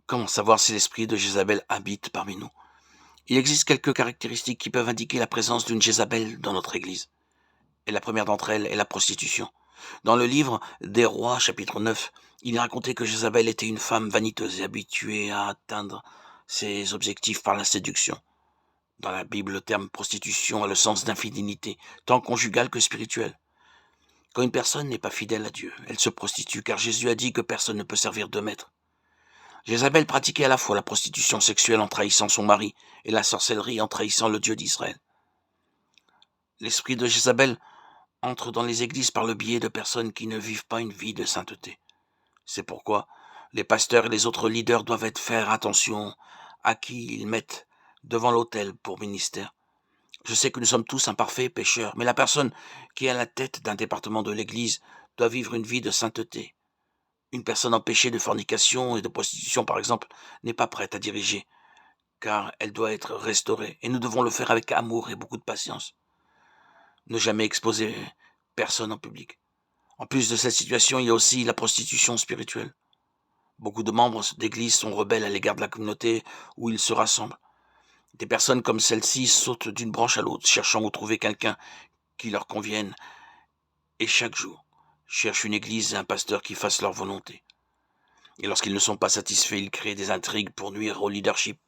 Comment savoir si l'esprit de Jézabel habite parmi nous? Il existe quelques caractéristiques qui peuvent indiquer la présence d'une Jézabel dans notre Église. Et la première d'entre elles est la prostitution. Dans le livre des Rois, chapitre 9, il est raconté que Jézabel était une femme vaniteuse et habituée à atteindre ses objectifs par la séduction. Dans la Bible, le terme prostitution a le sens d'infidélité, tant conjugale que spirituelle. Quand une personne n'est pas fidèle à Dieu, elle se prostitue, car Jésus a dit que personne ne peut servir deux maîtres. Jézabel pratiquait à la fois la prostitution sexuelle en trahissant son mari et la sorcellerie en trahissant le Dieu d'Israël. L'esprit de Jézabel entre dans les églises par le biais de personnes qui ne vivent pas une vie de sainteté. C'est pourquoi les pasteurs et les autres leaders doivent faire attention à qui ils mettent devant l'autel pour ministère. Je sais que nous sommes tous imparfaits, pécheurs, mais la personne qui est à la tête d'un département de l'Église doit vivre une vie de sainteté. Une personne empêchée de fornication et de prostitution, par exemple, n'est pas prête à diriger, car elle doit être restaurée, et nous devons le faire avec amour et beaucoup de patience. Ne jamais exposer personne en public. En plus de cette situation, il y a aussi la prostitution spirituelle. Beaucoup de membres d'église sont rebelles à l'égard de la communauté où ils se rassemblent. Des personnes comme celle-ci sautent d'une branche à l'autre, cherchant à trouver quelqu'un qui leur convienne, et chaque jour cherchent une église et un pasteur qui fassent leur volonté. Et lorsqu'ils ne sont pas satisfaits, ils créent des intrigues pour nuire au leadership.